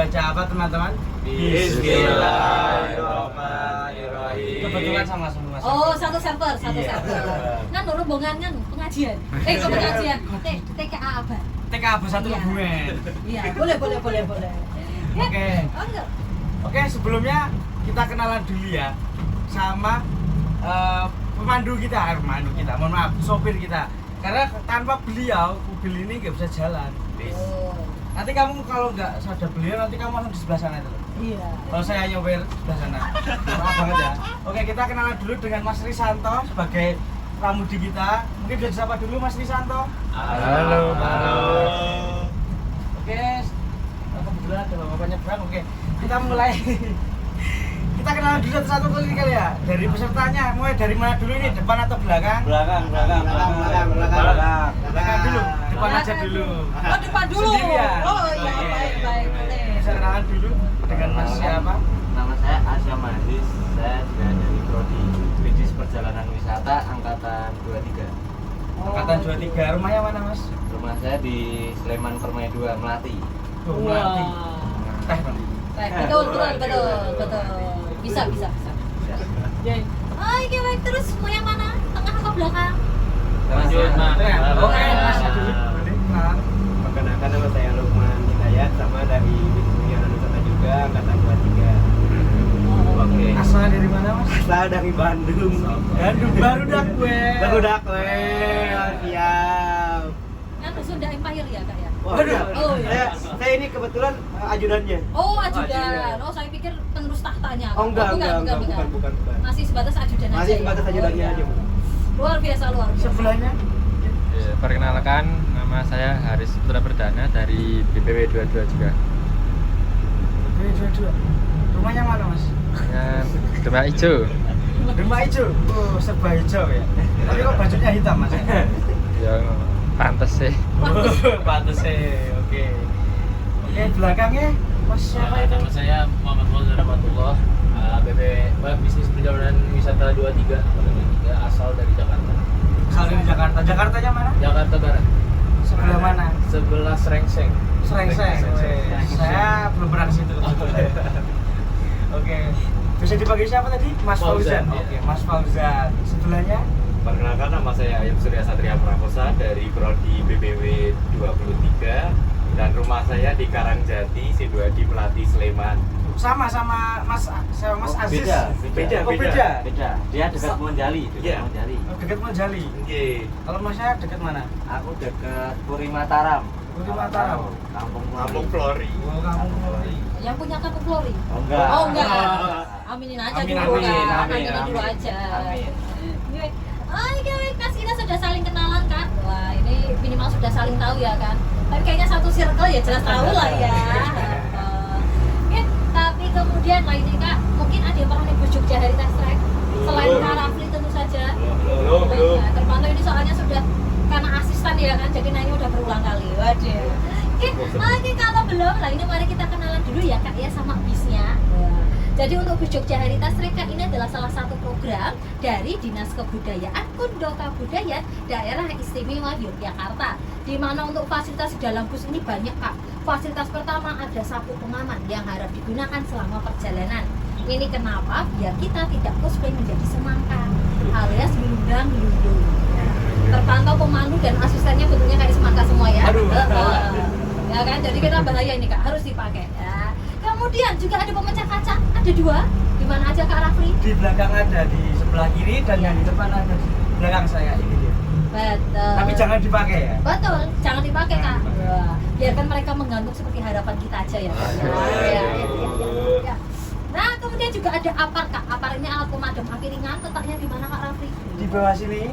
baca apa teman-teman? Bismillahirrahmanirrahim. Kebetulan sama semua. Oh, satu server. Iya. Kan rombongan kan pengajian. Kok pengajian? TKA Abad. TK Abu satu Iya. Kebumen. Iya, boleh. Oke. Oh, enggak. Oke, sebelumnya kita kenalan dulu ya sama pemandu kita, mohon maaf, sopir kita. Karena tanpa beliau, mobil ini nggak bisa jalan. Oh. Nanti kamu kalau nggak ada beliau, nanti kamu langsung di sebelah sana itu. Iya. Kalau saya nyopir sebelah sana. Maaf banget ya. Oke, kita kenalan dulu dengan Mas Risanto sebagai pramudi kita. Mungkin bisa disapa dulu Mas Risanto. Halo. Oke, kebetulan ada bapak nyebrang. Oke, kita mulai. Kita kenalan dulu satu-satu kali ya. Dari pesertanya, mulai dari mana dulu ini? Depan atau belakang? Belakang. Belakang dulu, depan aja dulu. Oh, depan dulu. Sendirian. Oh, iya, baik, boleh. Bisa kenalan dulu dengan Mas siapa? Nama saya Asya Mahdis. Saya juga dari prodi Bisnis Perjalanan Wisata angkatan 23. Angkatan 23. Rumahnya mana, Mas? Rumah saya di Sleman Permai 2, Melati. Tuh, Melati. Teh, Bang. Baik, betul. Bisa. Oke, baik, terus mau yang mana? Tengah atau belakang? Lanjut, Mas. Oke, Mas dulu. Boleh kenalan. Perkenalkan, nama saya Lukman Hidayat, sama dari Bismillah Nusantara juga, angkatan 23. Oke. Asalnya dari mana, Mas? Asal dari Bandung. Bandung, baru dah gue. Barudak, siap. Kan Sunda Empire ya, Kak ya? Waduh. Oh, iya. Saya ini kebetulan ajudannya. Oh, ajudan. Oh, saya pikir penerus tahtanya. Oh, enggak. Bukan. Masih sebatas ajudan aja. Masih ya? sebatas ajudannya Oh, iya. aja, Bu. Luar biasa. Sebelahnya? Ya, perkenalkan, nama saya Haris Putra Perdana dari BPW 22 juga. Dua. Rumahnya mana, Mas? Dengan Demak Ijo. Rumah hijau. Oh, serba hijau ya. Tapi kok bajunya hitam, Mas? Ya, pantes sih. Pantes sih. Oke, belakangnya Mas siapa itu? Nama saya Muhammad Fauzan Rahmatullah, Bisnis Perjalanan Wisata 23, asal dari Jakarta. Asal dari Jakarta. Jakartanya mana? Jakarta Barat. Sebelah mana? Sebelah Srengseng. Serengseng. Saya belum pernah ke situ. Oke. Bisa dipanggil siapa tadi? Mas Fauzan. Fauzan, iya. Oke, Mas Fauzan. Sebelahnya Perkenalkan, nama saya Ayub Surya Satria Prakosa dari prodi BPW 23 dan rumah saya di Karangjati, Sidoarjo, Melati, Sleman. sama Mas Aziz. Beda. Oh, beda. Dia dekat Monjali, Iya. Oh, dekat Monjali. Nggih. Kalau Masnya dekat mana? Aku dekat Puri Mataram. Puri Mataram. Kampung Kampung Flori. Oh, kamu Flori. Yang punya kampung Flori. Oh, enggak. Oh, enggak. Aminin aja dulu kan. Aminin dulu aja. Amin. Oke, Mas, kita sudah saling kenalan kan? Wah, ini minimal sudah saling tahu ya kan? Tapi kayaknya satu circle ya jelas tahu lah ya. Oke, tapi kemudian lainnya Kak, mungkin ada yang pernah nih Jogja Heritage Track selain Kak Rafli tentu saja. Belum. Ya, terpantau ini soalnya sudah karena asisten ya kan, jadi naiknya udah berulang kali. Waduh. Oke, kalau belum, lah ini mari kita kenalan dulu ya Kak ya sama bisnya. Jadi untuk Bus Jogja Heritage Track Kak, ini adalah salah satu program dari Dinas Kebudayaan Kundo Kabudayaan Daerah Istimewa Yogyakarta. Di mana untuk fasilitas di dalam bus ini banyak Kak. Fasilitas pertama ada sapu pengaman yang harap digunakan selama perjalanan. Ini kenapa? Biar kita tidak cosplay menjadi semangka alias gelundang-gelundung. Terpantau pemandu dan asistennya bentuknya kayak semangka semua ya. Aduh. Ya kan, jadi kita bahaya ini Kak, harus dipakai ya. Kemudian juga ada pemecah kaca, ada dua. Di mana aja Kak Rafli? Di belakang ada, di sebelah kiri dan yang di depan ada di belakang saya ini dia. Betul. Tapi jangan dipakai ya. Betul, jangan dipakai Kak. Wah, biarkan mereka menggantung seperti harapan kita aja ya. Ya. Nah, kemudian juga ada apar Kak. Apar ini alat pemadam api ringan, letaknya di mana Kak Rafli? Di bawah sini.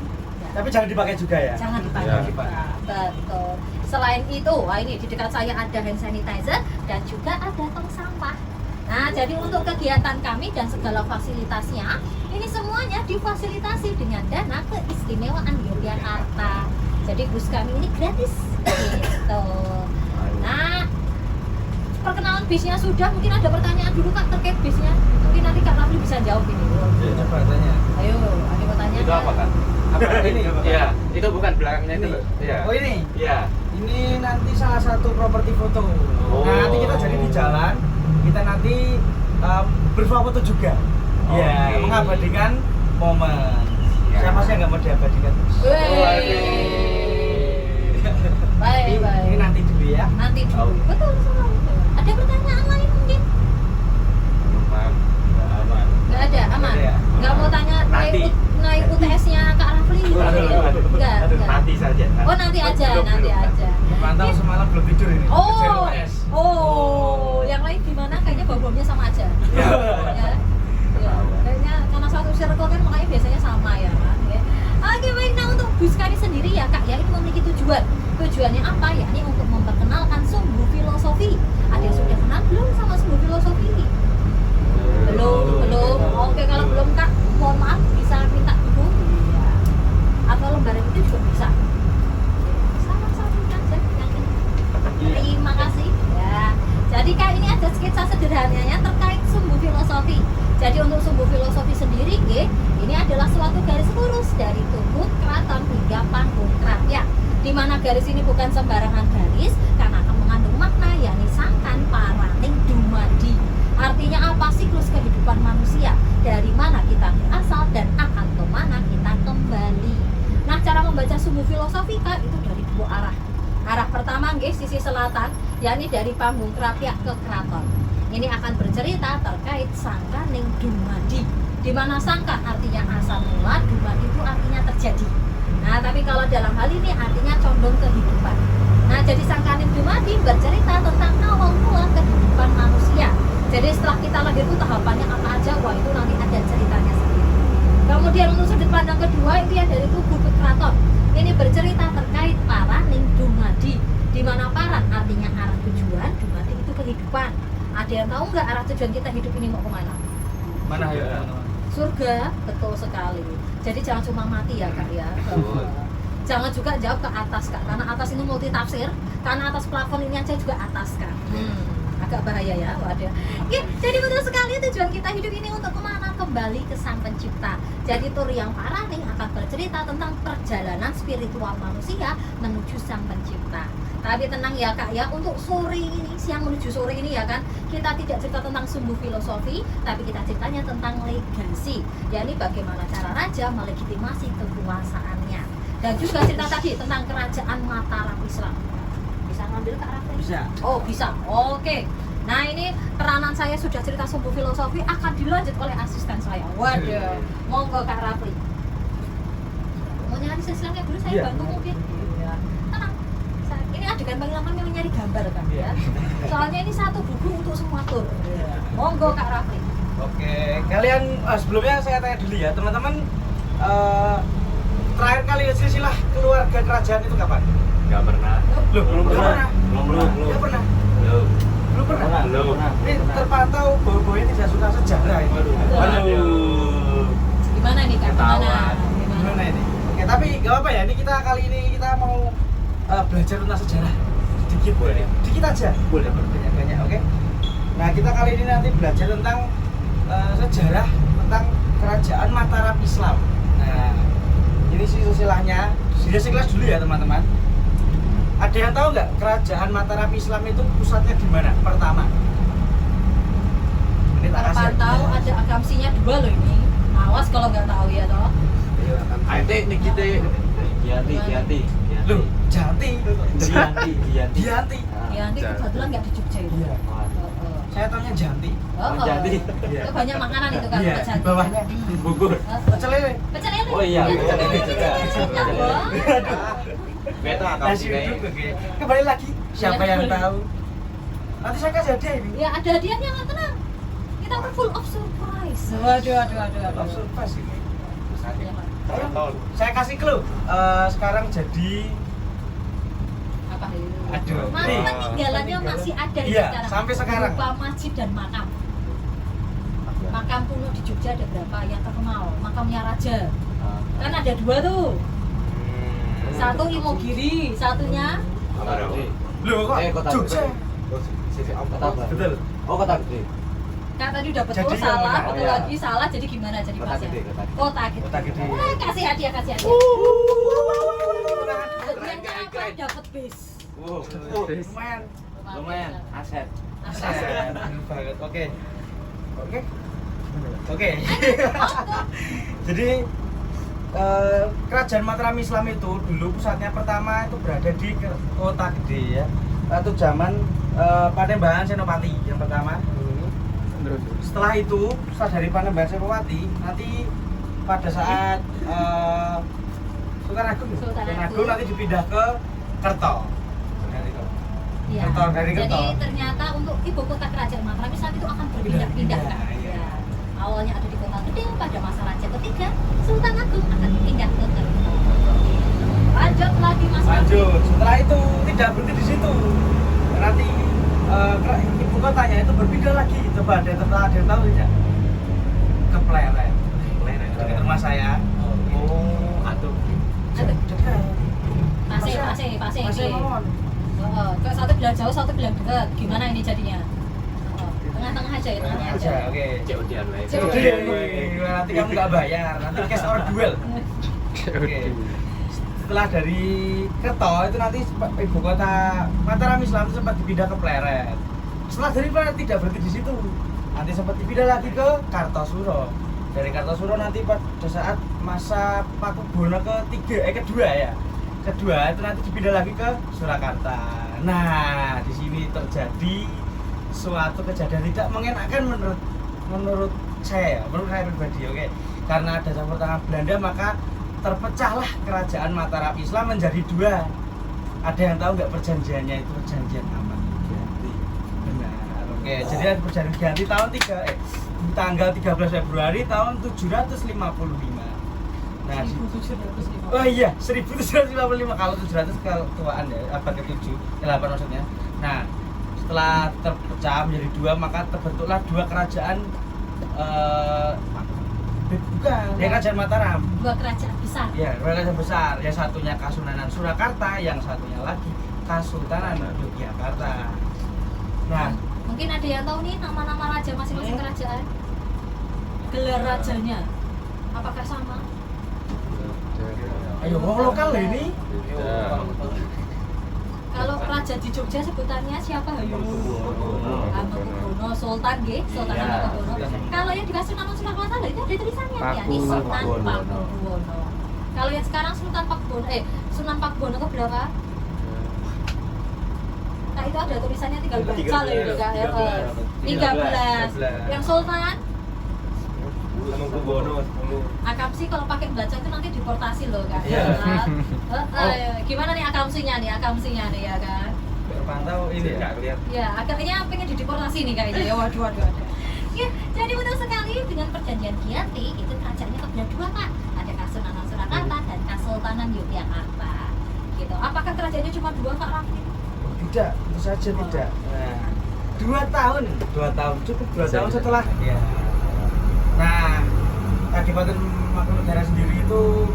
Tapi jangan dipakai juga ya. Jangan dipakai. Ya. Nah, betul. Selain itu, wah ini di dekat saya ada hand sanitizer dan juga ada tong sampah. Nah, jadi untuk kegiatan kami dan segala fasilitasnya, ini semuanya difasilitasi dengan dana keistimewaan Yogyakarta. Jadi bus kami ini gratis. Gitu. Nah, perkenalan bisnya sudah, mungkin ada pertanyaan dulu Kak terkait bisnya. Mungkin nanti Kak Rafli bisa jawab ini. Coba tanya. Ayo, ada mau tanya? Itu apa kan? Apa ini? Iya, itu bukan belakangnya itu. Ini. Iya. Oh ini. Iya. Ini nanti salah satu properti foto. Oh. Nah, nanti kita jadi di jalan, kita nanti berfoto juga. Iya, Oke. mengabadikan momen. Siap. Siapa sih yang nggak mau diabadikan? Baik, Ini baik. nanti dulu ya. Nanti dulu. Oh. Betul sekali. Ada pertanyaan lain mungkin? Maaf. Aman. Nggak ada, aman. Nggak ada ya? Nggak mau tanya Nanti. naik UTS-nya Kak Rafli gitu. Enggak, enggak. Nanti saja. Oh, nanti aja, nanti aja. Pantau semalam belum tidur ini. Kejar Oh, UTS. yang lain gimana? Kayaknya bau-baunya sama aja. Iya. Ya. Ya. Kayaknya karena satu circle kan makanya biasanya sama ya kan. Ya. Oke baik, nah untuk Buskari sendiri ya Kak ya ini memiliki tujuan. Tujuannya apa? Ya ini untuk memperkenalkan sumbu filosofi. Ada yang sudah kenal belum sama sumbu filosofi? Belum. Oke kalau belum Kak, mohon maaf bisa minta buku. Iya. Atau lembaran itu juga bisa. Sama-sama aja yang ini. Terima kasih. Ya. Jadi Kak ini ada sketsa sederhananya terkait sumbu filosofi. Jadi untuk sumbu filosofi sendiri, ini adalah suatu garis lurus dari tubuh keraton hingga panggung krapyak. Di mana garis ini bukan sembarangan garis karena akan mengandung makna yakni sangkan paraning dumadi. Artinya apa? Siklus kehidupan manusia. Dari mana kita berasal dan akan kemana kita kembali. Nah cara membaca sumbu filosofi Kak itu dari dua arah. Arah pertama sisi selatan, yakni dari panggung krapyak ke keraton. Ini akan bercerita terkait sangkaning dumadi. Di mana sangkan artinya asal mula, dumadi itu artinya terjadi. Nah, tapi kalau dalam hal ini artinya condong kehidupan. Nah, jadi sangkaning dumadi bercerita tentang awal mula kehidupan manusia. Jadi setelah kita lahir itu tahapannya apa aja, wah itu nanti ada ceritanya sendiri. Kemudian untuk sudut pandang kedua itu ya dari tubuh ke keraton. Ini bercerita terkait paraning dumadi. Di mana paran artinya arah tujuan, dumadi itu kehidupan. Ada yang tahu nggak arah tujuan kita hidup ini mau kemana? Mana ya teman-teman? Surga, betul sekali. Jadi jangan cuma mati ya Kak ya. Jangan juga jauh ke atas Kak, karena atas ini multi tafsir. Karena atas plafon ini aja juga atas Kak. Agak bahaya ya, waduh. Oke, jadi betul sekali tujuan kita hidup ini untuk kemana? Kembali ke Sang Pencipta. Jadi tur yang paraning akan bercerita tentang perjalanan spiritual manusia menuju Sang Pencipta. Tapi tenang ya Kak ya, untuk sore ini, siang menuju sore ini ya kan, kita tidak cerita tentang sumbu filosofi, tapi kita ceritanya tentang legasi, yakni bagaimana cara raja melegitimasi kekuasaannya. Dan juga cerita tadi tentang kerajaan Mataram Islam. Bisa ngambil Kak Rafli? Bisa. Oh bisa, oke. Nah ini peranan saya sudah cerita sumbu filosofi akan dilanjut oleh asisten saya. Waduh, monggo Kak Rafli. Mau nyari silsilahnya dulu saya Iya. bantu mungkin. Tenang. Ini adegan paling lama memang nyari gambar kan ya. Soalnya ini satu buku untuk semua tur. Monggo Kak Rafli. Oke, kalian sebelumnya saya tanya dulu ya, teman-teman. Terakhir kali silsilah keluarga kerajaan itu kapan? Nggak pernah. Loh, Belum nggak pernah. pernah. Nggak pernah. Belum. Belum pernah. Belum. Ini terpantau bau-baunya tidak suka sejarah ini. Aduh. Gimana nih Kak? Gimana? Ketahuan. Gimana ini? Oke, tapi nggak apa-apa ya. Ini kita kali ini kita mau belajar tentang sejarah sedikit. Boleh. Dikit aja. Boleh. Banyak-banyak, oke? Nah, kita kali ini nanti belajar tentang sejarah tentang kerajaan Mataram Islam. Nah, ini silsilahnya. Silsilah dulu ya, teman-teman. Ada yang tahu nggak kerajaan Mataram Islam itu pusatnya di mana? Pertama. Ini tak kasih. Terpantau ada akamsinya 2 loh ini. Awas kalau nggak tahu ya toh. Ate nih kita Gianti. Loh, Jati. Gianti. Dianti. Ya nanti kebetulan nggak di Jogja itu. Iya. Saya taunya Janti. Janti. Itu banyak makanan itu kan Iya, Janti. di bawahnya Bogor. pecel lele. Pecel lele. Oh iya, Ya, pecel lele juga. enak, Bang. Beto Nasi uduk, oke. Kembali lagi. Siapa yang tahu? Nanti saya kasih hadiah ini. Ya ada hadiahnya nggak tenang. Kita tuh full of surprise. Waduh. Surprise ini. Ya, Pak. Saya kasih clue. Sekarang jadi Apa itu? aduh. Mas Nih. peninggalannya masih ada ini Iya, sekarang. sampai sekarang. Berupa masjid dan makam. Makam kuno di Jogja ada berapa yang terkenal? Makamnya raja. Kan ada 2 tuh. Satu Imogiri, satunya Loh kok Kota Jogja? Kota Gede. Betul. Oh, Kota Gede. Kan tadi udah betul Jadi yang salah, benar, betul ya. lagi salah, jadi gimana jadi Kota pasnya? Gede, Kota Gede. Kota Gede. Kota Gede. Kasih hadiah, kasih hadiah. Hadiahnya apa? Dapat bis. Wow. Lumayan. Lumayan aset. Aset. Banget. Oke. Oke. Oke. Jadi kerajaan Mataram Islam itu dulu pusatnya pertama itu berada di Kota Gede ya. Itu zaman Panembahan Senopati yang pertama. Setelah itu, setelah dari Panembahan Senopati, nanti pada saat Sultan Agung, Sultan Sultan Agung. Agung nanti dipindah ke Kerto. Iya. Kerto, dari Jadi Kerto. ternyata untuk ibu kota kerajaan Mataram Islam itu akan berpindah-pindah kan. Iya. Ya. Awalnya ada di Kota Gede, pada masa Raja ketiga, Sultan Agung akan dipindah ke Kerto. Lanjut lagi Mas Raffi. Lanjut, setelah itu tidak berhenti di situ. Nanti ibu kotanya itu berpindah lagi. Coba ada yang tahu tidak? Ke Pleret. Dekat rumah saya. Oh, aduh. Aduh. Dekat. Pasir. Masih mohon. Ke satu bilang jauh, satu bilang dekat. Gimana ini jadinya? Tengah-tengah aja ya, tengahnya aja. Oke. COD online. COD. Nanti kamu nggak bayar, nanti cash or duel. Oke. Setelah dari Kerto itu nanti ibu kota Mataram Islam itu sempat dipindah ke Pleret. Setelah dari Pleret tidak berhenti di situ, nanti sempat dipindah lagi ke Kartosuro. Dari Kartosuro nanti pada saat masa Pakubono kedua ya. Kedua itu nanti dipindah lagi ke Surakarta. Nah, di sini terjadi suatu kejadian tidak mengenakan menurut saya pribadi, oke. Karena ada campur tangan Belanda maka terpecahlah kerajaan Mataram Islam menjadi dua. Ada yang tahu nggak perjanjiannya itu? Perjanjian aman ganti. Benar. Oke, jadi ada perjanjian ganti tanggal 13 Februari tahun 755. Nah, 1750. oh iya, 1755 kalau 700 ketuaan ya, abad ke-7, ke-8 maksudnya. Nah, setelah terpecah menjadi dua maka terbentuklah dua kerajaan bukan, ya kerajaan Mataram. Dua kerajaan besar. Ya, kerajaan besar. Yang satunya Kasunanan Surakarta, yang satunya lagi Kasultanan Yogyakarta. Nah, Mungkin ada yang tahu nih nama-nama raja masing-masing kerajaan. Gelar rajanya apakah sama? ayo wong lokal loh ini. Kalau raja di Jogja sebutannya siapa? Ayo. Hamengkubuwono, Sultan nggih, Sultan Ya. Hamengkubuwono. Kalau yang di Kasunanan Surakarta itu ada tulisannya yakni Sultan Pakubuwono. Kalau yang sekarang Sultan Pakubuwono, Sunan Pakubuwono ke berapa? Nah itu ada tulisannya tinggal baca loh itu kan. 13. Yang Sultan Hamengkubuwono 10. Akamsi kalau pakai baca itu nanti deportasi loh kan. Iya. Gimana nih akamsinya nih ya kan. Terpantau ini nggak kelihatan. Ya, akhirnya pengen dideportasi nih kayaknya ya. Waduh. Ya, jadi betul sekali dengan perjanjian Giyanti itu kerajaannya kebelah dua Pak. Ada Kasunanan Surakarta dan Kasultanan Yogyakarta. Gitu. Apakah kerajaannya cuma dua Kak Raffi? Tidak, tentu saja tidak. Nah, 2 tahun cukup 2 tahun setelah ya. Nah, Kadipaten Mangkunegaran sendiri itu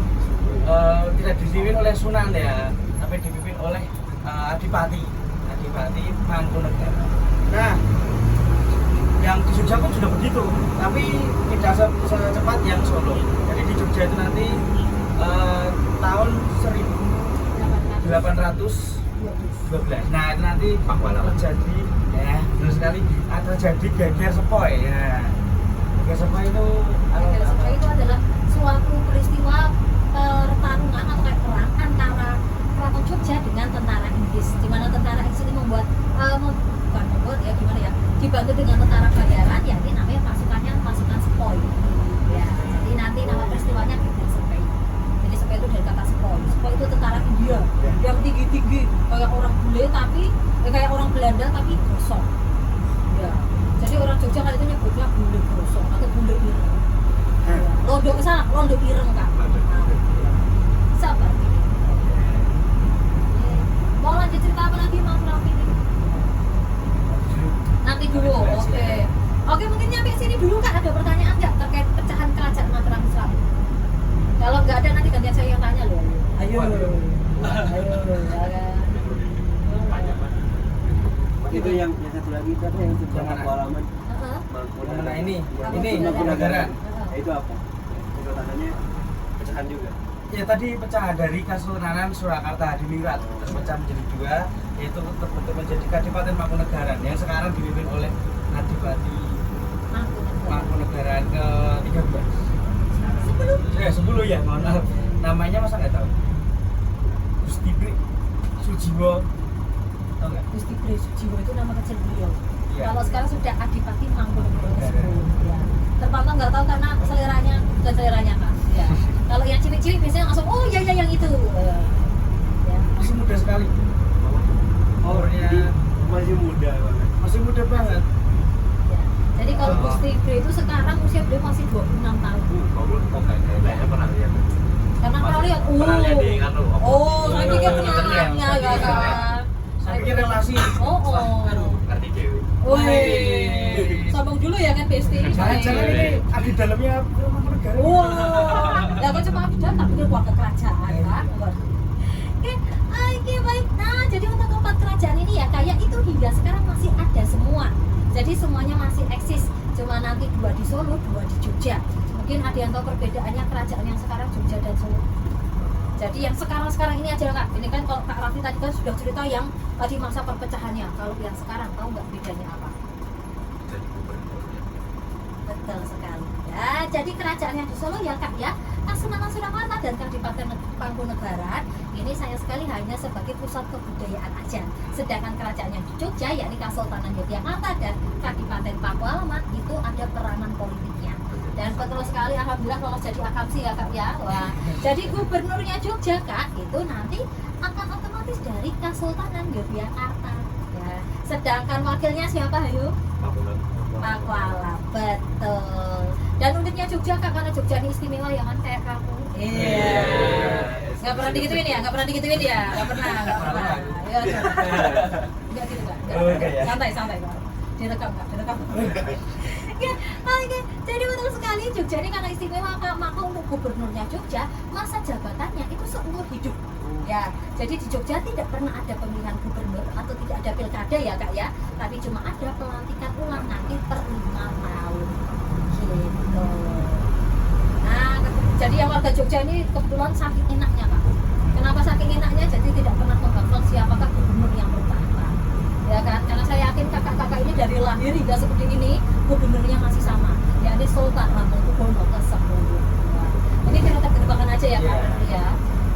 tidak dipimpin oleh Sunan ya, tapi dipimpin oleh Adipati Mangkunegaran. Nah, yang di Jogja pun sudah begitu, tapi tidak secepat yang Solo. Jadi di Jogja itu nanti tahun 1812. Nah, itu nanti terjadi ya, benar sekali, terjadi geger sepoi ya. Geger sepoi itu Itu adalah suatu peristiwa pertarungan atau kayak perang antara Keraton Jogja dengan tentara Inggris, di mana tentara Inggris ini dibantu dengan tentara bayaran, yang ini namanya pasukan sepoi. Ya, jadi nanti nama peristiwanya geger sepoi. Jadi sepoi itu dari kata sepoi. Sepoi itu tentara India yang tinggi kayak orang bule tapi kayak orang Belanda tapi gosong. Ya. Jadi orang Jogja kali itu nyebutnya bule gosong atau bule ireng. Londo ireng Kak. Sabar. Mau lanjut cerita apa lagi Mas Raffi? Nanti dulu, oke mungkin nyampe sini dulu Kak, ada pertanyaan nggak terkait pecahan kerajaan Mataram Islam? Kalau nggak ada nanti gantian saya yang tanya loh. Ayo. Itu yang satu lagi itu apa yang sebelah halaman? Nah ini Mangkunegaran. Nah, itu apa? Kesultanannya pecahan juga. Ya tadi pecahan dari Kesultanan Surakarta Hadiningrat terpecah menjadi dua, yaitu terbentuk menjadi Kadipaten Mangkunegaran yang sekarang dipimpin oleh Adipati Mangkunegaran ke-13. 10 ya, mohon maaf. Namanya masa nggak tahu? Gusti Bri Sujiwo. Tahu nggak? Gusti Bri Sujiwo itu nama kecil beliau. Iya. Kalau sekarang sudah Adipati Mangkunegaran 10. Ya. Terpantau nggak tahu karena seleranya bukan seleranya Kak. Ya. Kalau yang cilik-cilik biasanya langsung oh iya yang itu. Ya. Masih muda sekali. Oh, jadi masih muda banget. Masih muda banget. Ya. Jadi kalau Gusti Bri itu sekarang usia beliau masih 26 tahun. Kayaknya pernah lihat. Karena pernah lihat, Pernah lihat di anu. saya pikir kenalannya ya kan. Saya pikir relasi. Ngerti dewe. Wih, sambung dulu ya kan Besti. Jangan-jangan ini abdi dalamnya Mangkunegaran. Wah, lah kan cuma abdi dalam tapi keluarga kerajaan kan. Oke, baik. Nah, jadi untuk tempat kerajaan ini ya kayak itu hingga sekarang masih ada semua. Jadi semuanya masih eksis. Cuma nanti 2 di Solo, 2 di Jogja. Mungkin ada yang tahu perbedaannya kerajaan yang sekarang Jogja dan Solo. Jadi yang sekarang ini aja Kak. Ini kan kalau Kak Raffi tadi kan sudah cerita yang tadi masa perpecahannya. Kalau yang sekarang tahu nggak bedanya apa? Jadi gubernurnya. Betul sekali. Ya, jadi kerajaan yang di Solo ya Kak ya, Kasunanan Surakarta dan Kadipaten Mangkunegaran ini sayang sekali hanya sebagai pusat kebudayaan aja. Sedangkan kerajaan yang di Jogja yakni Kesultanan Yogyakarta dan Kadipaten Pakualaman itu ada peranan politiknya. Dan betul sekali, alhamdulillah lolos jadi akamsi ya Kak ya. Wah, jadi gubernurnya Jogja Kak itu nanti akan otomatis dari Kesultanan Yogyakarta. Ya. Sedangkan wakilnya siapa Hayu? Pakualam, betul. Dan uniknya Jogja Kak, karena Jogja ini istimewa ya kan kayak kamu. Iya. Nggak pernah digituin ya, nggak pernah digituin ya, nggak pernah. Ya, nggak gitu Kak. Santai Kak. Direkam Kak, direkam. Ya, oke. Jadi betul sekali Jogja ini karena istimewa Kak, maka untuk gubernurnya Jogja masa jabatannya itu seumur hidup. Ya, jadi di Jogja tidak pernah ada pemilihan gubernur atau tidak ada pilkada ya Kak ya, tapi cuma ada pelantikan ulang nanti per 5 tahun. Gitu. Nah, jadi yang warga Jogja ini kebetulan saking enaknya Kak. Kenapa saking enaknya? Jadi tidak pernah membakar siapakah gubernur yang bertahta. Ya kan? Karena saya yakin kakak-kakak ini dari lahir hingga seperti ini gubernurnya masih sama, yakni Sultan Hamengkubuwono ke-10. Ini kita tebak-tebakan aja ya Kak. Ya.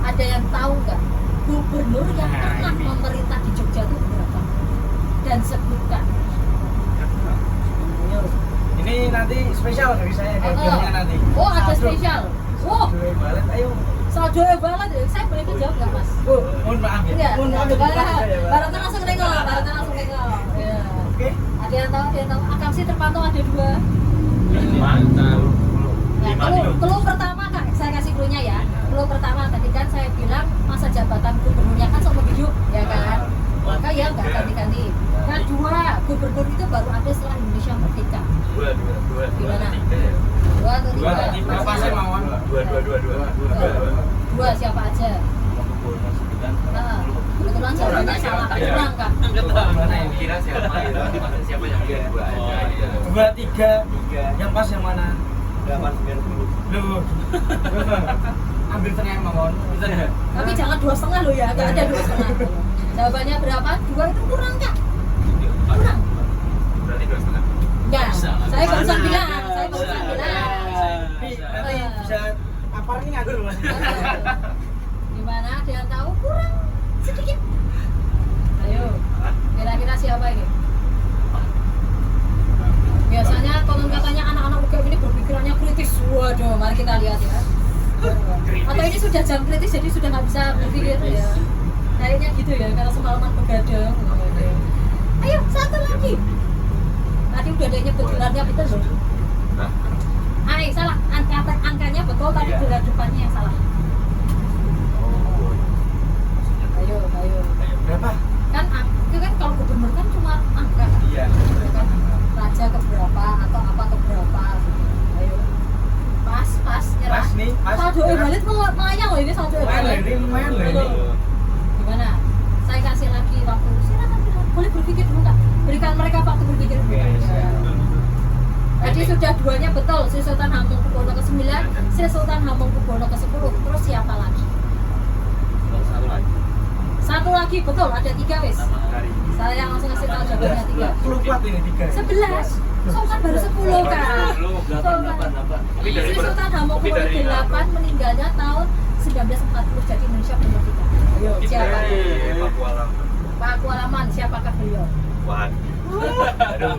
Ada yang tahu nggak gubernur yang pernah memerintah di Jogja itu berapa? Dan sebutkan. Ini nanti spesial dari saya gambarnya nanti. Oh, ada spesial. Wow, Dua balet, ayo. saldo banget. Saya boleh dijawab nggak Mas? Mohon maaf ya. Iya. Mohon maaf ya. Baratnya langsung nengok. Ya. Oke. Ada yang tahu. Akamsi terpantau ada 2. Mantap. Ya, clue pertama Kak, saya kasih clue-nya ya. Clue pertama tadi kan saya bilang masa jabatan gubernurnya kan seumur hidup, ya kan? Maka ya nggak ganti-ganti. Nah, 2 gubernur itu baru ada setelah Indonesia merdeka. 2. Gimana? 2 atau 3? 2 berapa sih Mawon? 2 siapa aja? Kebetulan jawabannya salah. Kurang Kak. Kira siapa itu? Maksudnya siapa yang bikin 2 aja? 2, 3. Yang pas yang mana? 8, 9, 10. Loh. Ambil tengah Mawon. Tapi jangan 2,5 loh ya, nggak ada 2,5. Jawabannya berapa? 2 itu kurang Kak. Kurang. Berarti 2,5. Enggak, saya barusan bilang. Nanti bisa apar ini nganggur Mas. Gimana? Ada yang tahu? Kurang sedikit. Ayo, kira-kira siapa ini? Biasanya konon katanya anak-anak UGM ini berpikirannya kritis. Waduh, mari kita lihat ya. Atau ini sudah jam kritis jadi sudah nggak bisa berpikir ya. Kayaknya gitu ya, karena semalaman begadang. Ayo, satu lagi. Tadi udah ada yang nyebut gelarnya betul loh. Salah, angkanya betul tapi gelar depannya yang salah. Ayo. Berapa? Kan itu kan kalau gubernur kan cuma angka. Iya. Kan raja keberapa atau apa keberapa. Ayo. Pas nyerah. Pas nih, pas. Saldo e-wallet melayang loh ini saldo e-wallet. Lumayan loh ini. Gimana? Saya kasih lagi waktu. Silakan boleh berpikir dulu Kak. Berikan mereka waktu berpikir dulu. Sudah duanya betul, Sri Sultan Hamengkubuwono ke-9, Sri Sultan Hamengkubuwono ke-10. Terus siapa lagi? Satu lagi. Satu lagi betul, ada 3 wis. Saya langsung kasih tahu jawabannya 3. Kelupat ini 3. 11. Sultan baru 10 kan. Lu 8 apa? Sri Sultan Hamengkubuwono ke-8 meninggalnya tahun 1940, jadi Indonesia merdeka. Ayo, siapa? Pakualaman, siapakah beliau? Waduh.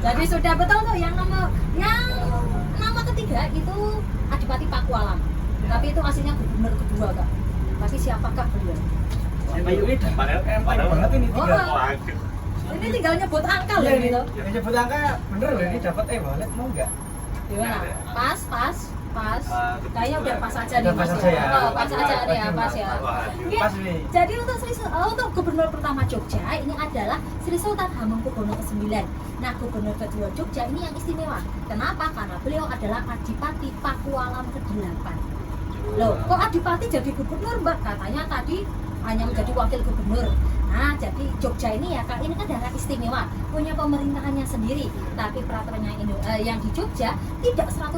Jadi sudah betul tuh yang nama ketiga itu Adipati Pakualam. Tapi itu aslinya gubernur kedua, Kak. Tapi siapakah beliau? Siapa ini dapat empang banget ini 3. Waduh. Ini tinggal nyebut angka loh Iya gitu. Yang nyebut angka bener loh ini dapat wallet mau enggak? Gimana? Pas. Kayaknya udah pas aja nih Udah pas Mas aja ya. ya. Oh, pas aja nih ya, pas ya. Oke. Pas nih. Jadi untuk gubernur pertama Jogja ini adalah Sri Sultan Hamengkubuwono ke-9. Nah, gubernur kedua Jogja ini yang istimewa. Kenapa? Karena beliau adalah Adipati Pakualam ke-8. Loh, kok Adipati jadi gubernur, Mbak? Katanya tadi hanya menjadi wakil gubernur. Nah, jadi Jogja ini ya Kak, ini kan daerah istimewa, punya pemerintahannya sendiri. Tapi peraturannya yang di Jogja tidak 100%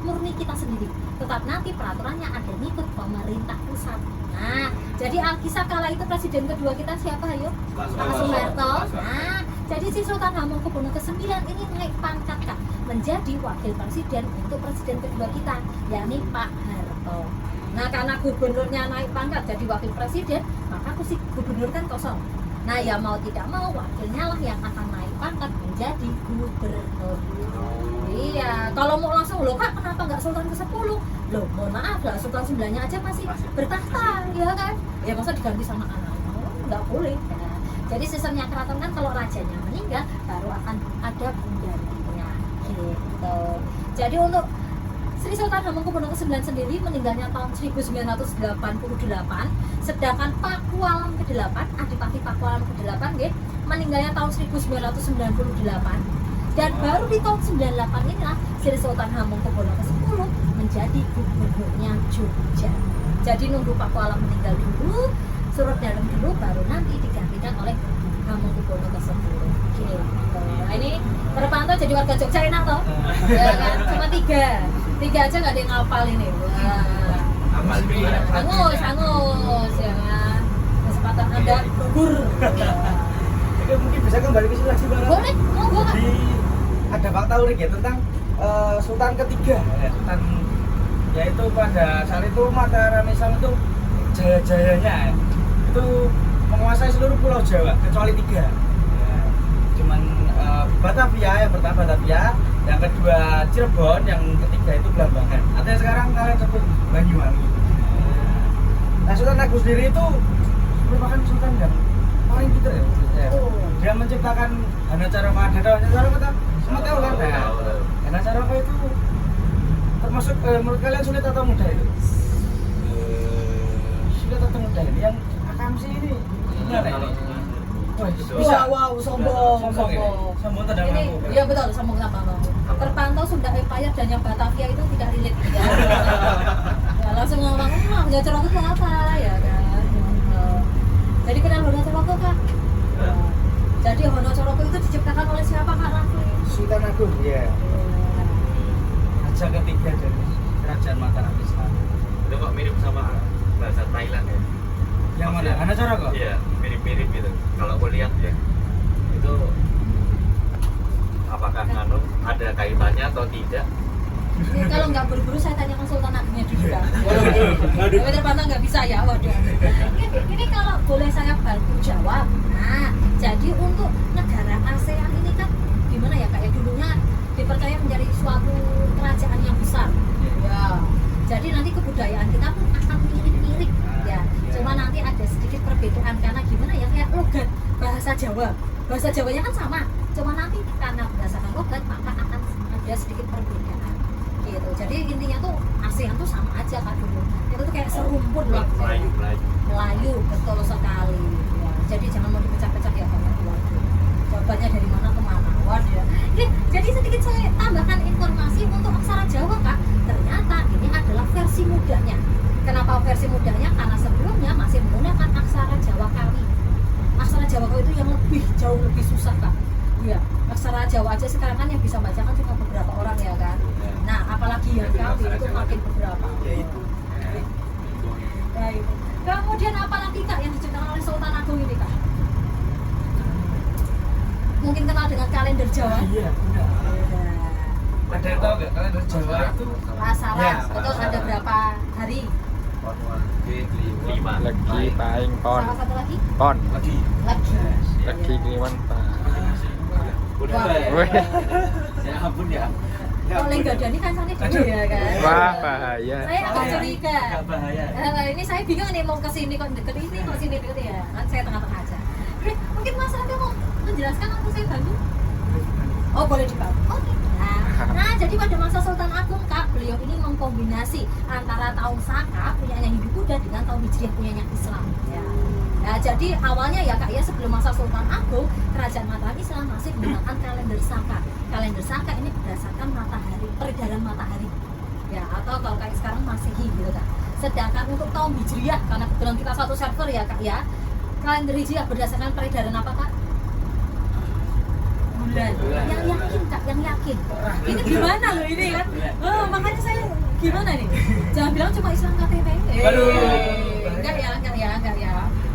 murni kita sendiri. Tetap nanti peraturannya ada ngikut pemerintah pusat. Nah, jadi Alkisah kala itu presiden kedua kita siapa ayo? Pak Soeharto. Nah, jadi si Sultan Hamengkubuwono ke-9 ini naik pangkat Kak, menjadi wakil presiden untuk presiden kedua kita, yakni Pak Harto. Nah, karena gubernurnya naik pangkat jadi wakil presiden, maka kursi gubernur kan kosong. Nah, ya mau tidak mau wakilnya lah yang akan naik pangkat menjadi gubernur. Iya, kalau mau langsung loh Kak, kenapa nggak Sultan ke-10? Loh, mohon maaf lah, Sultan 9-nya aja masih bertahta, ya kan? Ya masa diganti sama anak? Oh, nggak boleh. Nah, jadi sistemnya keraton kan kalau rajanya meninggal baru akan ada penggantinya gitu. Jadi untuk Sri Sultan Hamengkubuwono ke-9 sendiri meninggalnya tahun 1988, sedangkan Pakualam ke-8, Adipati Pakualam ke-8 meninggalnya tahun 1998. Dan baru di tahun 98 inilah Sri Sultan Hamengkubuwono ke-10 menjadi gubernurnya Jogja. Jadi nunggu Pakualam meninggal dulu, surut dalam dulu, baru nanti digantikan oleh Hamengkubuwono ke-10. Gitu. Nah, ini terpantau jadi warga Jogja enak toh? Ya kan, cuma 3 aja nggak ada yang ngapal ini. Wah, angus ya kan. Kesempatan Anda gugur. Oke, mungkin bisa kembali ke sini lagi Bang. Boleh, monggo Kak. Di ada fakta unik ya tentang Sultan ketiga ya, Sultan yaitu pada saat itu Mataram Islam itu jaya-jayanya ya, itu menguasai seluruh pulau Jawa kecuali 3 ya, cuman Batavia, yang pertama Batavia, yang kedua Cirebon, yang ketiga itu Blambangan atau yang sekarang kalian sebut Banyuwangi. Nah, Sultan Agung sendiri itu merupakan sultan yang paling pintar ya. Dia menciptakan Hanacaraka. Hanacaraka semua tahu kan? Nah, Hanacaraka itu termasuk menurut kalian sulit atau mudah itu? Sulit atau mudah ini? Yang Akamsi ini gimana ini? Bisa. Wow, sombong. Sombong tidak Ini, mampu. iya betul, sombong tak mampu. Terpantau Sunda Empire dan yang Batavia itu tidak relate. Ya, langsung ngomong, Hanacaraka itu apa ya kan? Jadi kenal Hanacaraka Kak? Jadi Hanacaraka itu diciptakan oleh siapa Kak Rafli? Sultan Agung, ya. Raja ketiga dari kerajaan Mataram Islam. Itu kok mirip sama bahasa Thailand ya? Yang mana? Hanacaraka? Iya, mirip-mirip gitu. Kalau aku lihat ya, itu apakah ada kaitannya atau tidak? Ini kalau nggak buru-buru saya tanya ke Sultan Agungnya dulu kan. Tapi terpantau nggak bisa ya, waduh. Ini kalau boleh saya bantu jawab. Nah, jadi untuk negara ASEAN ini kan gimana ya Kak ya, dulunya dipercaya menjadi suatu kerajaan yang besar. Ya. Jadi nanti kebudayaan kita pun akan mirip-mirip ya. Cuma nanti ada sedikit perbedaan karena gimana ya, kayak logat bahasa Jawa. Bahasa Jawanya kan sama. Cuma nanti karena berdasarkan logat maka akan ada sedikit perbedaan. Gitu. Jadi intinya tuh ASEAN tuh sama aja Kak dulu. Itu tuh kayak serumpun loh. Melayu, betul sekali. Ya. Jadi jangan mau dipecah-pecah ya Kak. Jawabannya dari mana ke mana. Waduh. Jadi sedikit saya tambahkan informasi untuk aksara Jawa Kak. Ternyata ini adalah versi mudanya. Kenapa versi mudanya? Karena sebelumnya masih menggunakan aksara Jawa Kawi. Aksara Jawa Kawi itu yang jauh lebih susah Kak. Iya, aksara Jawa aja sekarang kan yang bisa baca kan cuma beberapa orang mungkin beberapa. Ya itu. Ya itu. Kemudian apa lagi Kak yang diciptakan oleh Sultan Agung ini Kak? Mungkin kenal dengan kalender Jawa. Iya, benar. Ada yang tahu nggak kalender Jawa itu? Salah, Ya, betul ada berapa hari? 5. Legi paing pon. Salah satu lagi? Pon. Lagi. Lagi. Legi kliwon pa. Udah. Weh. Ya ampun ya. Kalau Lenggadani kan sana dulu ya kan? Wah, bahaya. Saya agak curiga. Gak bahaya. Ini saya bingung nih mau ke sini kok deket ini kok sini deket ya. Kan saya tengah-tengah aja. Mungkin Mas Rangga mau menjelaskan atau saya bantu? Oh boleh dibantu. Oke. Nah, jadi pada masa Sultan Agung Kak, beliau ini mengkombinasi antara tahun Saka punyanya Hindu Buddha dengan tahun Hijriah punyanya Islam. Ya. Nah, jadi awalnya ya Kak ya sebelum masa Sultan Agung, kerajaan Mataram Islam masih menggunakan kalender Saka. Kalender Saka ini berdasarkan matahari, peredaran matahari. Ya, atau kalau kayak sekarang Masehi gitu Kak. Sedangkan untuk tahun Hijriah, karena kebetulan kita satu server ya Kak ya, kalender Hijriah berdasarkan peredaran apa Kak? Bulan. Yang yakin Kak, yang yakin. Ini gimana loh ini kan? Oh, makanya saya gimana nih? Jangan bilang cuma Islam KTP. Aduh. Enggak ya.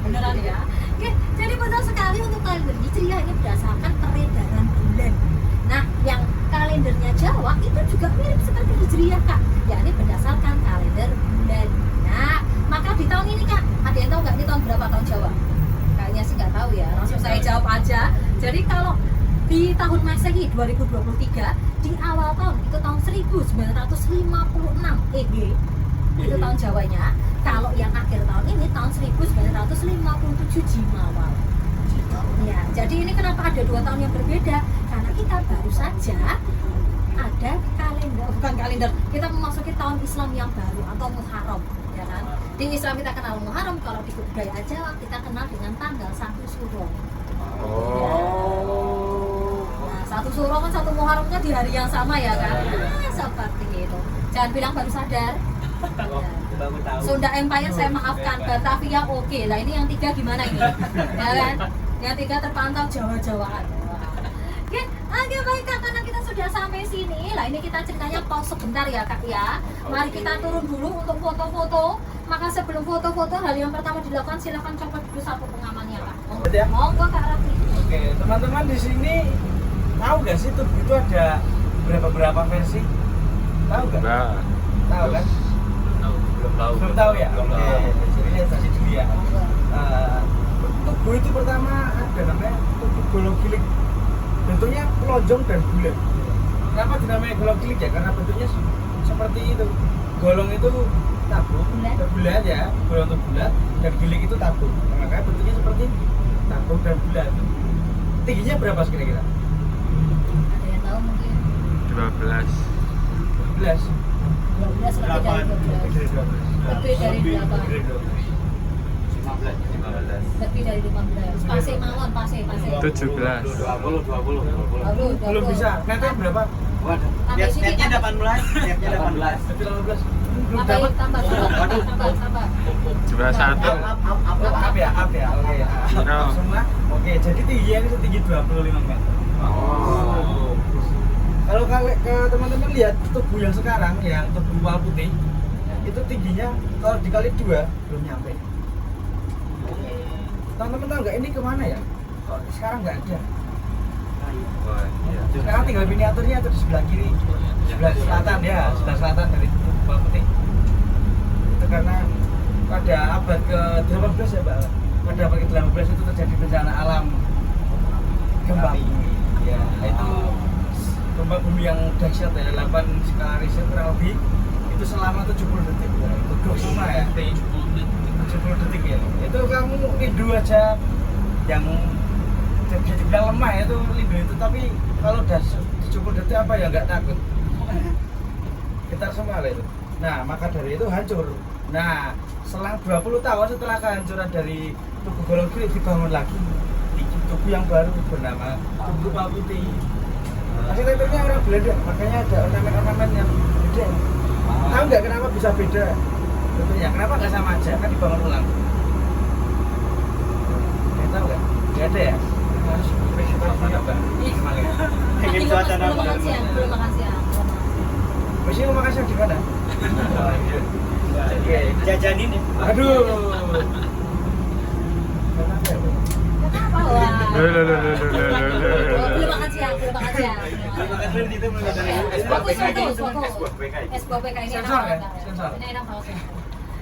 Beneran ya. Oke, jadi betul sekali untuk kalender Hijriah ini berdasarkan peredaran bulan. Nah, yang kalendernya Jawa itu juga mirip seperti Hijriah Kak. Yakni berdasarkan kalender bulan. Nah, maka di tahun ini Kak, ada yang tahu nggak ini tahun berapa tahun Jawa? Kayaknya sih nggak tahu ya. Langsung saya jawab aja. Jadi kalau di tahun Masehi 2023 di awal tahun itu tahun 1956 EG itu tahun Jawanya. Kalau yang akhir tahun ini tahun 1957 Jimawal. Ya, jadi ini kenapa ada 2 tahun yang berbeda? Karena kita baru saja ada bukan kalender, kita memasuki tahun Islam yang baru atau Muharram, ya kan? Di Islam kita kenal Muharram, kalau di budaya Jawa kita kenal dengan tanggal 1 Suro. Nah, 1 Suro kan 1 Muharram kan di hari yang sama ya kan? Nah, seperti itu. Jangan bilang baru sadar. Ya. Baru tahu. Sunda Empire saya maafkan, Batavia oke. Lah ini yang 3 gimana ini? Ya kan? Yang 3 terpantau Jawa-Jawaan. Oke, baik Kak, karena kita sudah sampai sini. Lah ini kita ceritanya pause sebentar ya Kak ya. Mari kita turun dulu untuk foto-foto. Maka sebelum foto-foto, hal yang pertama dilakukan silahkan copot dulu sapu pengamannya Kak. Monggo Kak Raffi. Oke, teman-teman di sini tahu nggak sih tubuh itu ada berapa versi? Tahu nggak? Nah, Tahu kan? Belum tahu ya? Oke, jadi lihat tadi dulu ya. Tubuh itu pertama ada namanya tubuh golong-gilik. Bentuknya lonjong dan bulat. Kenapa dinamai golong-gilik ya? Karena bentuknya seperti itu. Golong itu tabung, bulat ya, golong itu bulat, dan gilik itu tabung. Nah, makanya bentuknya seperti tabung dan bulat. Tingginya berapa kira-kira? Ada yang tahu mungkin? 12. 12. 12 lebih dari 12. Lebih dari 8. 15. Lebih dari 15. Pase mawon, pase. 17. 20. Belum bisa. Netnya berapa? Waduh. Sampai sini Netnya kan 18. Netnya 18. Tapi 18. Belum tambah dapat. tambah. 21. Up ya. Oke. No. Semua. Oke, jadi tingginya ini setinggi 25 meter. Oh. Kalau ke teman-teman lihat tubuh yang sekarang, yang tubuh wal putih, itu tingginya kalau dikali 2 belum nyampe. Teman-teman tahu nggak ini kemana ya? Kok sekarang nggak ada. Sekarang tinggal miniaturnya itu di sebelah kiri, sebelah selatan ya, sebelah selatan dari tubuh wal putih. Itu karena pada abad ke-18 ya Mbak. Pada abad ke-18 itu terjadi bencana alam gempa bumi. Ya, itu gempa bumi yang dahsyat ya, 8 skala Richter kurang lebih itu selama 70 detik ya. Itu semua ya, 70 detik ya. Itu kamu rindu aja yang dibilang lemah ya, itu rindu itu, tapi kalau udah 70 detik apa ya nggak takut. Getar semua lah itu. Nah, maka dari itu hancur. Nah, selang 20 tahun setelah kehancuran dari tubuh golong-gilik dibangun lagi tubuh yang baru bernama tubuh wal putih. Arsitekturnya orang Belanda, makanya ada ornamen-ornamen yang beda. Tahu nggak kenapa bisa beda? Bentuknya, kenapa nggak sama aja? Kan dibangun ulang. Tahu nggak? Nggak ada ya? Harus festival mana Mbak? Ingin suasana belum makan siang. Masih mau makan siang di mana? Oke, Jajanin ya. aduh. Kenapa wah? Belum makan siang. Belum itu belum ada. Fokus. Es buah PK ini Sensor ya? enak Sensor. banget. Ini enak banget.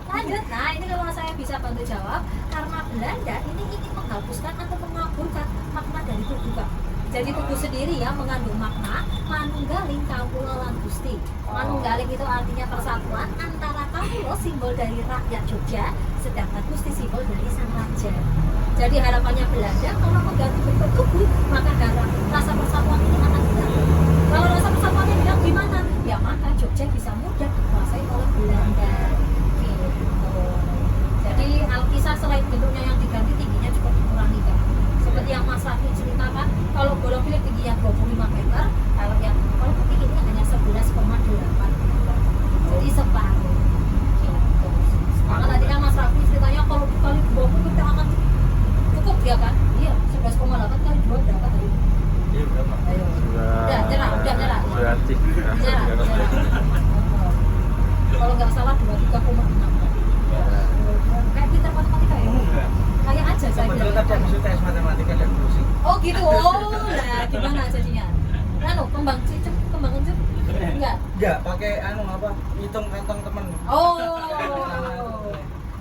Lanjut, nah ini kalau saya bisa bantu jawab, karena Belanda ini ingin menghapuskan atau mengaburkan makna dari tugu, Kak. Jadi tugu sendiri ya mengandung makna manunggaling kawula lan Gusti. Manunggaling itu artinya persatuan antara kawula simbol dari rakyat Jogja, sedangkan Gusti simbol dari sang raja. Jadi harapannya Belanda kalau mengganti bentuk tugu, maka rasa persatuan ini akan hilang. Kalau rasa persatuannya hilang gimana? Ya maka Jogja bisa mudah dikuasai oleh Belanda. Gitu. Jadi Alkisah selain bentuknya yang diganti, tingginya juga dikurangi, Kak. Seperti yang Mas Rafi ceritakan, kalau Golok Pilik tingginya 25 meter, kalau putih ini hanya 11,8 meter. Jadi separuh. Gitu. Maka tadi kan Mas Rafi ceritanya kalau dikali 20 kita akan cukup ya kan? Iya, 11,8 kali 2 berapa tadi? Iya, berapa? Ayo. Udah nyerah. Berarti. Nyerah. Kalau nggak salah 23,6. Kayak pintar matematika ya? Kayak aja saya Kebetulan bilang. tadi aku tes matematika dan pusing. Oh gitu, nah gimana jadinya? Kembang cucuk? Enggak? Enggak, pakai hitung kantong temen. Oh,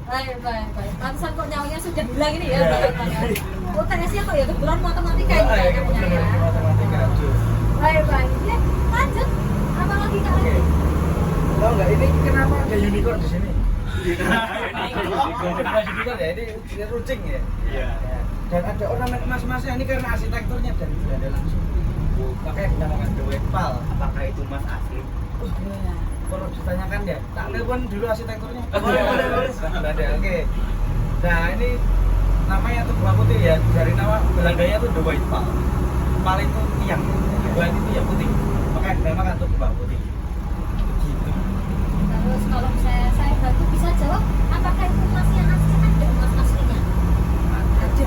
baik. Pantesan kok nyawanya sudah bilang ini ya, Bapak. Oh, tesnya kok ya kebetulan matematika ini Oh, iya, kayaknya kebetulan ya. matematika. Aduh. Baik. Ya, lanjut. Apa lagi Kak? Oke. Tahu nggak ini kenapa ada unicorn di sini? Unicorn ya, ini runcing ya. Iya. Dan ada ornamen emas-emasnya ini karena arsitekturnya dari Belanda langsung. Makanya dinamakan The White Pal. Apakah itu emas asli? Perlu ditanyakan ya. Tak telepon dulu arsitekturnya. Boleh. Belanda, oke. Nah ini namanya tuh buah putih ya. Dari nama Belandanya tuh The White Pal. Pal itu tiang. Buah itu ya putih. Makanya dinamakan tuh buah putih. Gitu. Terus kalau saya bantu bisa jawab, apakah itu emasnya asli? Ada emas aslinya? Ada.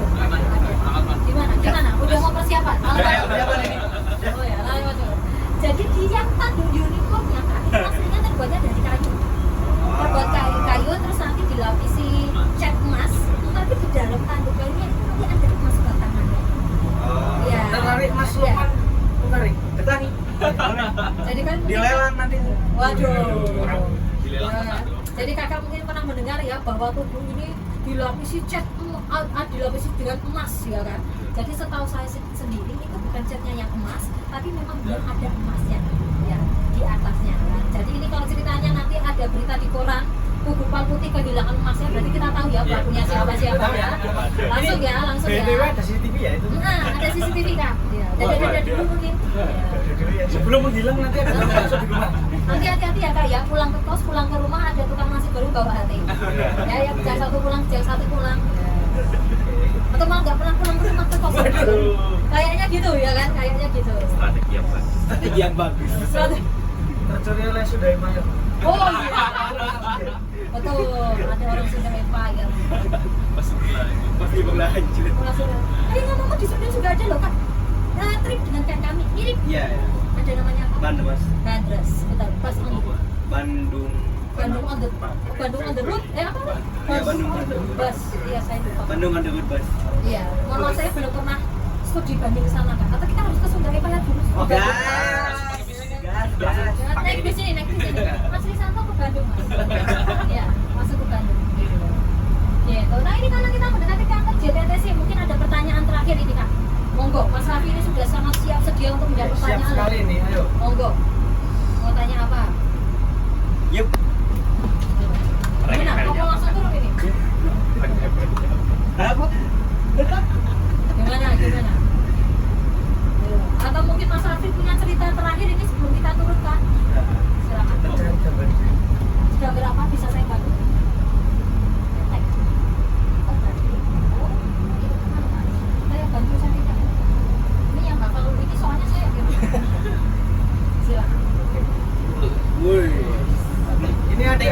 Gimana? Udah mau persiapan? Persiapan ini. Oh ya, lalu. Jadi di yang tanduk unicornnya kan itu aslinya terbuatnya dari kayu. Terbuat kayu terus nanti dilapisi cat emas, tapi di dalam tanduk kayunya itu nanti ada emas batangannya. Ya. Tertarik Mas ada. Lukman? Tertarik? Tertarik. Jadi kan Dilelang nanti. Waduh. Dilelang Ya. satu. Jadi kakak mungkin pernah mendengar ya bahwa tubuh ini dilapisi cat dilapisi dengan emas ya kan. Jadi setahu saya sendiri itu bukan catnya yang emas, tapi memang dia ada emasnya ya di atasnya. Kan? Jadi ini kalau ceritanya nanti ada berita di koran tubuh Pal Putih kehilangan emasnya, berarti kita tahu ya pelakunya siapa ya. Langsung ya. BTW ada CCTV ya itu? Nah, ada CCTV Kak. Ya. Ada dulu mungkin. Ya. Sebelum menghilang nanti ada masuk di rumah. Nanti hati-hati ya Kak ya, pulang ke kos, pulang ke rumah ada tukang nasi goreng bawa hati. Ya, yang jam 1 pulang, jam 1 pulang. Atau malah nggak pernah pulang ke rumah ke kos. Kayaknya gitu ya kan, kayaknya gitu. Strategi yang bagus. Tercuri oleh Sudaimah. Oh iya, betul. Ada orang Sunda Empire. Pasti berlanjut. Orang Sunda. Tadi ngomong di Sunda juga ada loh Kak. Nah, trip dengan kayak kami mirip. Iya. Ada namanya apa? Bandung Mas. Bandres. Bentar, pas ini. Bandung Bandung on the road. Apa? Ya, Bandung on the road. Bus. Iya, saya lupa. Bandung on the good bus. Iya, mohon maaf saya belum pernah studi banding ke sana Kak. Atau kita harus ke Sunda Empire dulu. Gas. Naik bis ini. Mas Risanto ke Bandung Mas. Iya, masuk ke Bandung. Gitu. Nah ini karena kita mendekati kantor JTTC, mungkin ada pertanyaan terakhir ini Kak. Monggo, Mas Raffi ini sudah sangat siap sedia untuk menjawab Siap pertanyaan. sekali nih, ayo. Monggo. Mau tanya apa? Yuk. Gimana? Mau langsung turun ini? Apa? Gimana? Ayo. Atau mungkin Mas Raffi punya cerita terakhir ini sebelum kita turun Kak? Silakan. Sudah berapa bisa saya bantu? Saya bantu saya tidak. Ini yang bakal ini soalnya saya gitu. Silakan. Woi. Ini ada.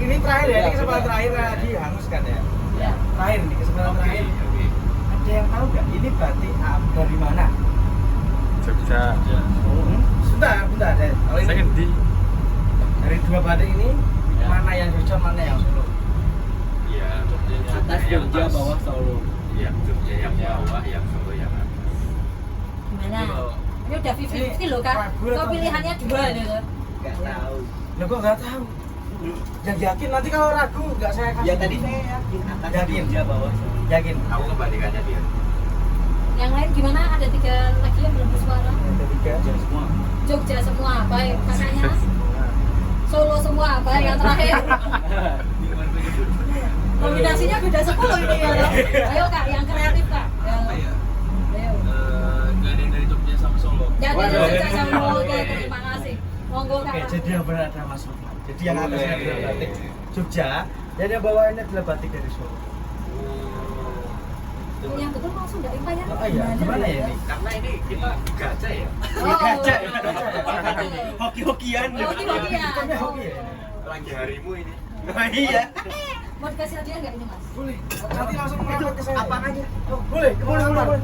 Ini terakhir ya, ini kesempatan terakhir dihanguskan ya. Ya. Terakhir nih, kesempatan terakhir. Ada yang tahu nggak ini batik dari mana? Jogja. Bentar. Kalau Saya ini ngendi? dari dua batik ini Ya. mana yang Jogja, mana yang Solo? Iya. Atas Yang Jogja, atas. bawah Solo. Iya, Jogja yang bawah, yang Solo yang atas. Gimana? Ini udah 50-50 loh kak. Ragu Kok atau pilihannya dua nih loh. Nggak tahu. Loh kok nggak tahu? Yang yakin, nanti kalau ragu nggak saya kasih. Ya tadi saya yakin atas Yakin? Jogja, bawah Solo. Yakin. Tahu kebalikannya dia. Yang lain gimana? Ada 3 lagi yang belum bersuara. Yang ketiga. Semua. Jogja semua, baik. Kakaknya Solo semua, baik. Yang terakhir. Kombinasinya beda 10 ini ya. Ayo kak, yang kreatif kak. Ayo. Nggak ada yang dari Jogja sama Solo. Jadi Waduh. Jogja sama oke, terima kasih. Monggo Oke, kak. jadi yang benar ada Mas Lukman. Jadi yang atasnya adalah batik Jogja, dan yang bawahnya adalah batik dari Solo. Oh, yang betul langsung dari Empire. Oh iya, gimana ya ini? Karena ini kita gajah ya. Oh, Gajah ya, gajah ya. Hoki-hokian. Hoki-hokian. Bukannya hoki ya? Lagi harimu ini. Iya. Mau dikasih hadiah nggak ini mas? Boleh. Nanti langsung merapat ke saya. Apaan aja? Oh, boleh, boleh.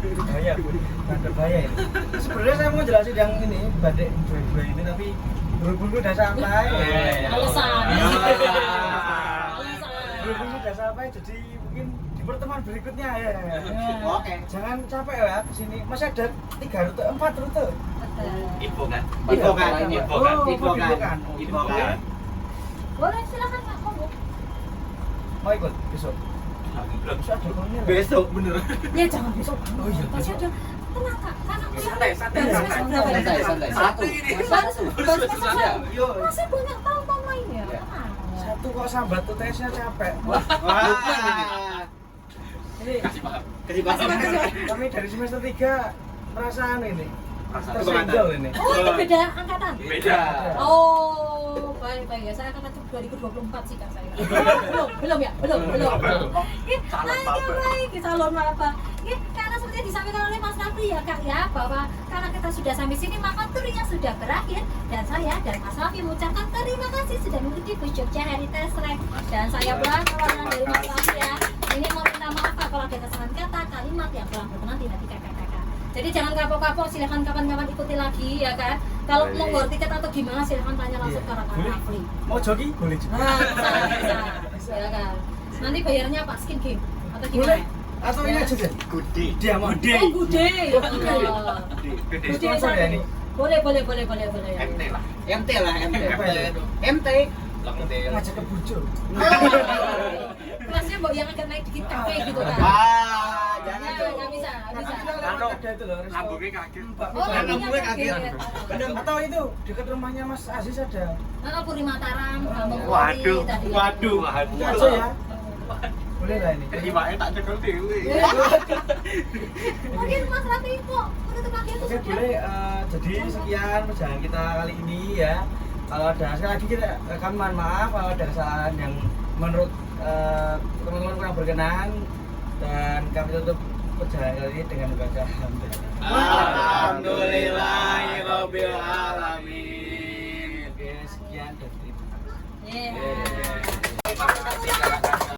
Bahaya, ada bahaya ini. Sebenarnya saya mau jelasin yang ini, batik dua ini, tapi buru-buru udah sampai. Alasan. Buru-buru udah sampai, jadi mungkin di pertemuan berikutnya ya. Oke. Jangan capek ya kesini. Masih ada 3 rute, 4 rute. Info kan? Info kan? Info kan? Oh, Info kan? kan? Info kan? Boleh silakan kak, monggo. Mau ikut besok? Besok ada konnya. Besok bener. Ya jangan besok. Oh iya, Masih ada. Tenang kak, karena Santai, santai, baru santai. semester berapa ini? Santai, santai. Satu ini. Baru semester satu. Yo, Masih banyak tahun main ya. satu kok sambat tuh tesnya capek. Wah. Ini Kasih paham. kami dari semester 3 merasa ini. Rasa Tersenggol ini. Oh itu beda angkatan. Beda. Oh, baik ya. Saya akan masuk 2024 sih kak saya. belum ya, belum. Baik, calon apa? Karena seperti yang disampaikan oleh Mas Rafli ya kak ya, bahwa karena kita sudah sampai sini maka turnya sudah berakhir, dan saya dan Mas Rafli mengucapkan terima kasih sudah mengikuti Bus Jogja Heritage Track, dan saya pula perwakilan dari Mas Rafli ya. Ini mau minta maaf Kak kalau ada kesalahan kata, kalimat yang kurang berkenan di hati kakak-kakak. Jadi jangan kapok-kapok, silahkan kapan-kapan ikuti lagi ya kan. Kalau mau ngor tiket atau gimana silahkan tanya langsung ke rekan Boleh. Rafli. Mau jogi? Boleh juga. Nah, bisa. Ya kan. Nanti bayarnya Pak Skin Game atau gimana? Boleh. Atau ini Ya. aja deh. Gede. Dia mau Oh, gude. Gede. Gude Sponsor ya ini? Boleh. MT lah. MT lah, MT. Apa ya? MT. Ngajak ke burjo. Kelasnya mbok yang agak naik dikit kafe gitu kan. Jangan Ya, dong. nggak bisa. Anu ada itu loh. resto. Lambungnya kaget. Oh, Lambungnya kaget. Atau itu dekat rumahnya Mas Aziz ada. Puri Mataram, Kampung Waduh. Puri tadi. Waduh. Itu aja ya. Boleh lah ini. Terjemahnya tak cekel dewe. Mungkin Mas Raffi kok menutup lagi itu Oke, sudah. boleh. Jadi sekian perjalanan kita kali ini ya. Kalau ada sekali lagi kami mohon maaf kalau ada kesalahan yang menurut teman-teman kurang berkenan, dan kami tutup perjalanan kali ini dengan membaca alhamdulillah. Alhamdulillah